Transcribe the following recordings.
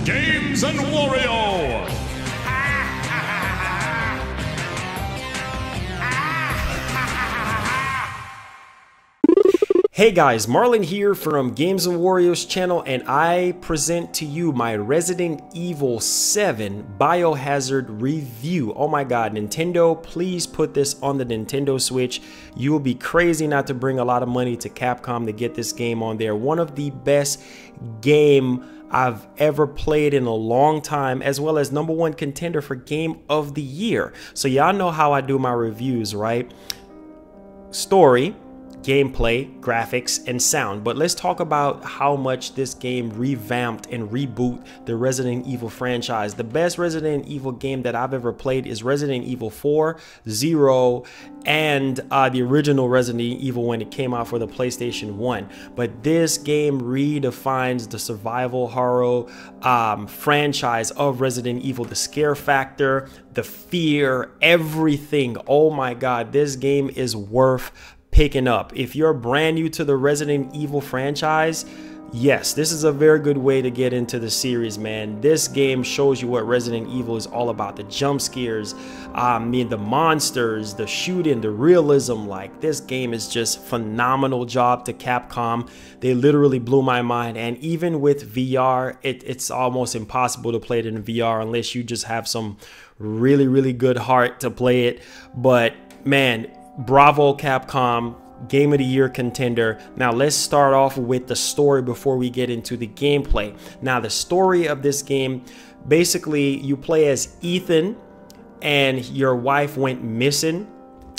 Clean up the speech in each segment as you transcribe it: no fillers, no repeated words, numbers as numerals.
Games and Wario. Hey guys, Marlon here from Games and Wario's channel, and I present to you my Resident Evil 7 Biohazard review. Oh my god, Nintendo, please put this on the Nintendo Switch. You will be crazy not to bring a lot of money to Capcom to get this game on there. One of the best game I've ever played in a long time, as well as #1 contender for Game of the Year. So y'all know how I do my reviews, right? Story, gameplay, graphics, and sound. But let's talk about how much this game revamped and reboot the Resident Evil franchise. The best Resident Evil game that I've ever played is Resident Evil 4, 0, and the original Resident Evil when it came out for the PlayStation 1. But this game redefines the survival horror franchise of Resident Evil. The scare factor, the fear, everything. Oh my god, this game is worth picking up. If you're brand new to the Resident Evil franchise, yes, this is a very good way to get into the series, man. This game shows you what Resident Evil is all about. The jump scares, the monsters, the shooting, the realism. Like, this game is just phenomenal job to Capcom. They literally blew my mind. And even with VR, it's almost impossible to play it in VR unless you just have some really good heart to play it. But man, bravo Capcom, Game of the Year contender. Now let's start off with the story before we get into the gameplay. Now the story of this game, basically you play as Ethan and your wife went missing.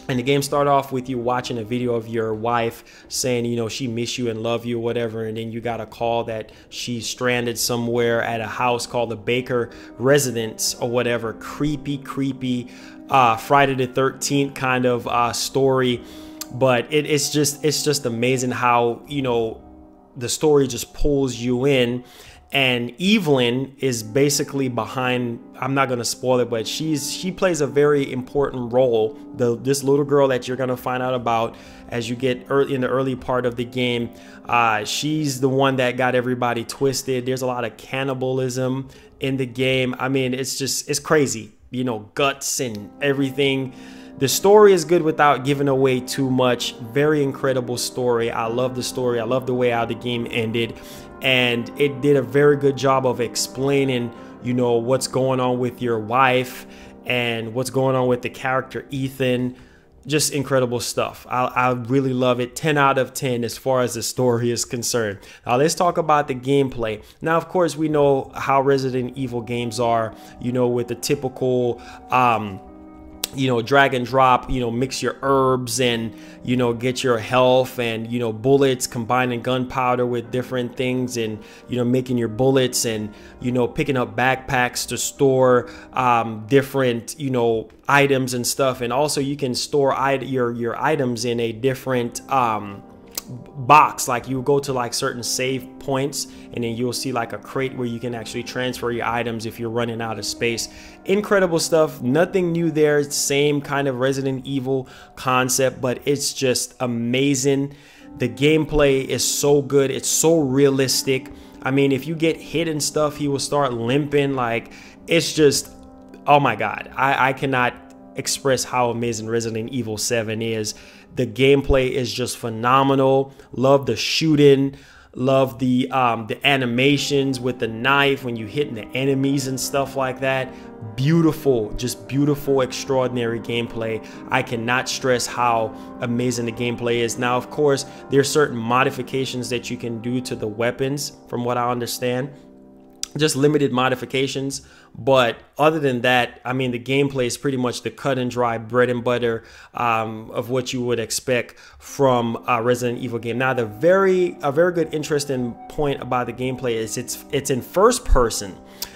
And the game started off with you watching a video of your wife saying, you know, she miss you and love you or whatever. And then you got a call that she's stranded somewhere at a house called the Baker Residence or whatever. Creepy Friday the 13th kind of story. But it's just amazing how, you know, the story just pulls you in. And Evelyn is basically behind, I'm not going to spoil it, but she plays a very important role. This little girl that you're going to find out about as you get in the early part of the game, she's the one that got everybody twisted. There's a lot of cannibalism in the game. I mean, it's crazy, you know, guts and everything. The story is good without giving away too much. Very incredible story. I love the story. I love the way how the game ended. And it did a very good job of explaining, you know, what's going on with your wife and what's going on with the character Ethan. Just incredible stuff. I really love it. 10 out of 10 as far as the story is concerned. Now let's talk about the gameplay. Now, of course, we know how Resident Evil games are, you know, with the typical you know, drag and drop, you know, mix your herbs and, you know, get your health and, you know, bullets, combining gunpowder with different things and, you know, making your bullets and, you know, picking up backpacks to store different, you know, items and stuff. And also you can store your items in a different box. Like you go to like certain save points and then you'll see like a crate where you can actually transfer your items if you're running out of space. Incredible stuff. Nothing new there. Same kind of Resident Evil concept, but it's just amazing. The gameplay is so good. It's so realistic. I mean, if you get hit and stuff, he will start limping. Like, it's just, oh my god, I cannot express how amazing Resident Evil 7 is. The gameplay is just phenomenal. Love the shooting, love the animations with the knife when you hitting the enemies and stuff like that. Beautiful, just beautiful, extraordinary gameplay. I cannot stress how amazing the gameplay is. Now, of course, there's certain modifications that you can do to the weapons, from what I understand. Just limited modifications, but other than that, I mean, the gameplay is pretty much the cut and dry bread and butter of what you would expect from a Resident Evil game. Now, a very good, interesting point about the gameplay is it's in first person,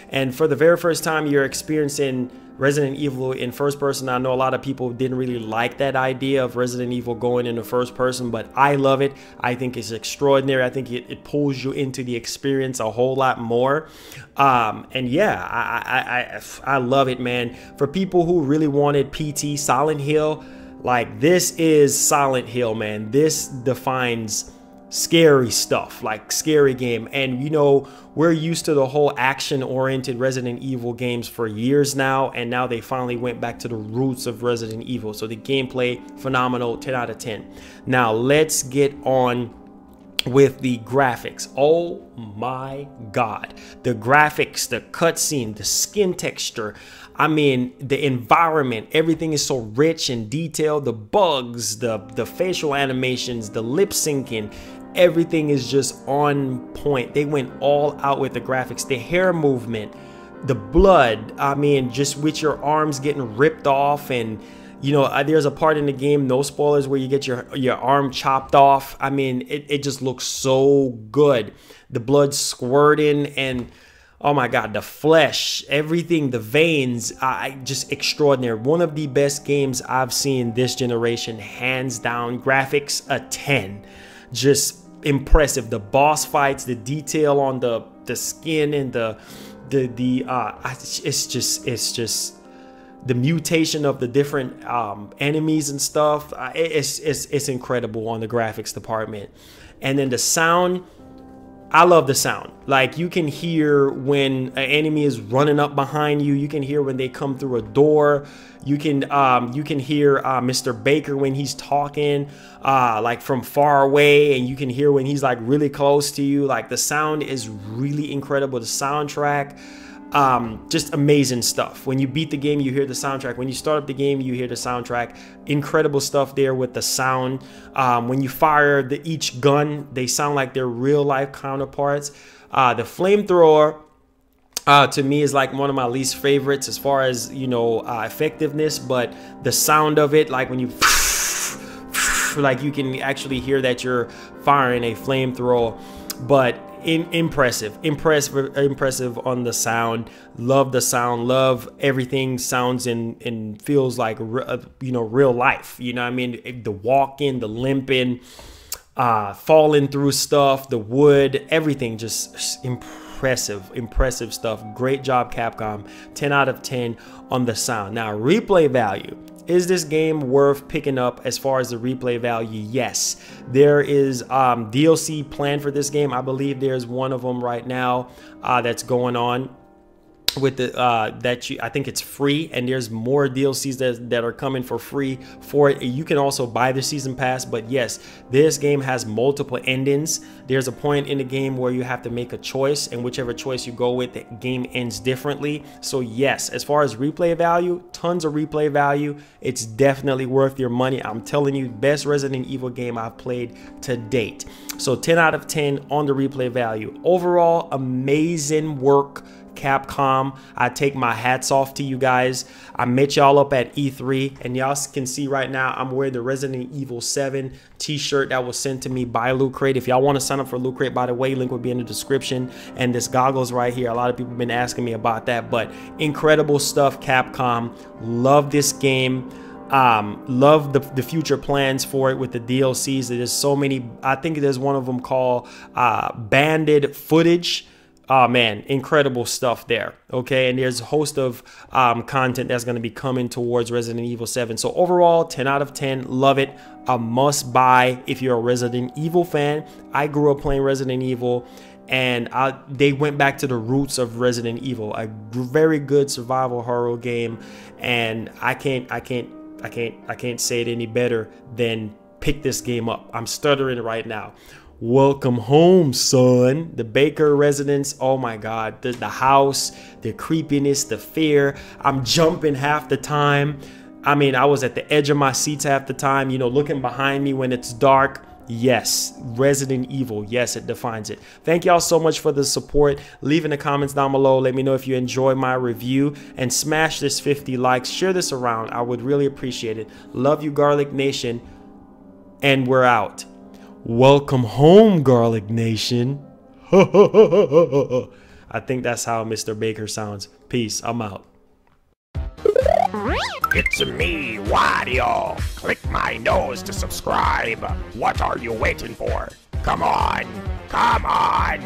and for the very first time, you're experiencing Resident Evil in first person. I know a lot of people didn't really like that idea of Resident Evil going into first person, but I love it. I think it's extraordinary. I think it pulls you into the experience a whole lot more. And yeah, I love it, man. For people who really wanted PT Silent Hill, like, this is Silent Hill, man. This defines scary stuff, like scary game. And you know, we're used to the whole action-oriented Resident Evil games for years now, and now they finally went back to the roots of Resident Evil. So the gameplay, phenomenal, 10 out of 10. Now let's get on with the graphics. Oh my god, the graphics, the cutscene, the skin texture, I mean, the environment, everything is so rich and detailed. The bugs, the facial animations, the lip syncing, everything is just on point. They went all out with the graphics. The hair movement, the blood, I mean, just with your arms getting ripped off. And you know, there's a part in the game, no spoilers, where you get your arm chopped off. I mean, it just looks so good. The blood squirting, and oh my god, the flesh, everything, the veins, just extraordinary. One of the best games I've seen this generation, hands down. Graphics, a 10. Just impressive. The boss fights, the detail on the skin, and it's just the mutation of the different enemies and stuff. It's incredible on the graphics department. And then the sound, I love the sound. Like, you can hear when an enemy is running up behind you. You can hear when they come through a door. You can hear Mr. Baker when he's talking like from far away, and you can hear when he's like really close to you. Like, the sound is really incredible. The soundtrack, just amazing stuff. When you beat the game, you hear the soundtrack. When you start up the game, you hear the soundtrack. Incredible stuff there with the sound. When you fire each gun, they sound like their real life counterparts. The flamethrower, to me, is like one of my least favorites as far as, you know, effectiveness, but the sound of it, like when you like, you can actually hear that you're firing a flamethrower. But impressive on the sound. Love the sound, love everything sounds and feels like, you know, real life. You know what I mean? The walking, the limping, falling through stuff, the wood, everything, just impressive stuff. Great job, Capcom. 10 out of 10 on the sound. Now, replay value. Is this game worth picking up as far as the replay value? Yes. There is DLC planned for this game. I believe there's one of them right now that's going on with the I think it's free, and there's more DLCs that are coming for free for it. You can also buy the season pass, but yes, this game has multiple endings. There's a point in the game where you have to make a choice, and whichever choice you go with, the game ends differently. So yes, as far as replay value, tons of replay value. It's definitely worth your money. I'm telling you, best Resident Evil game I've played to date. So 10 out of 10 on the replay value. Overall, amazing work, Capcom. I take my hats off to you guys. I met y'all up at E3, and y'all can see right now I'm wearing the Resident Evil 7 t-shirt that was sent to me by Loot Crate. If y'all want to sign up for Loot Crate, by the way, link will be in the description. And this goggles right here, a lot of people have been asking me about that, but incredible stuff, Capcom. Love this game. Love the future plans for it with the DLCs. There's so many. I think there's one of them called banded footage. Oh man, incredible stuff there. Okay, and there's a host of content that's going to be coming towards Resident Evil 7. So overall, 10 out of 10. Love it. A must buy if you're a Resident Evil fan. I grew up playing Resident Evil, and they went back to the roots of Resident Evil, a very good survival horror game. And I can't say it any better than pick this game up. I'm stuttering right now. Welcome home, son. The Baker residence, oh my god, the house, the creepiness, the fear. I'm jumping half the time. I mean, I was at the edge of my seats half the time, you know, looking behind me when it's dark. Yes, Resident Evil. Yes, it defines it. Thank y'all so much for the support. Leave in the comments down below. Let me know if you enjoy my review, and smash this 50 likes. Share this around. I would really appreciate it. Love you, Garlic Nation, and we're out. Welcome home, Garlic Nation. I think that's how Mr. Baker sounds. Peace. I'm out. It's me, Wario. Click my nose to subscribe. What are you waiting for? Come on. Come on.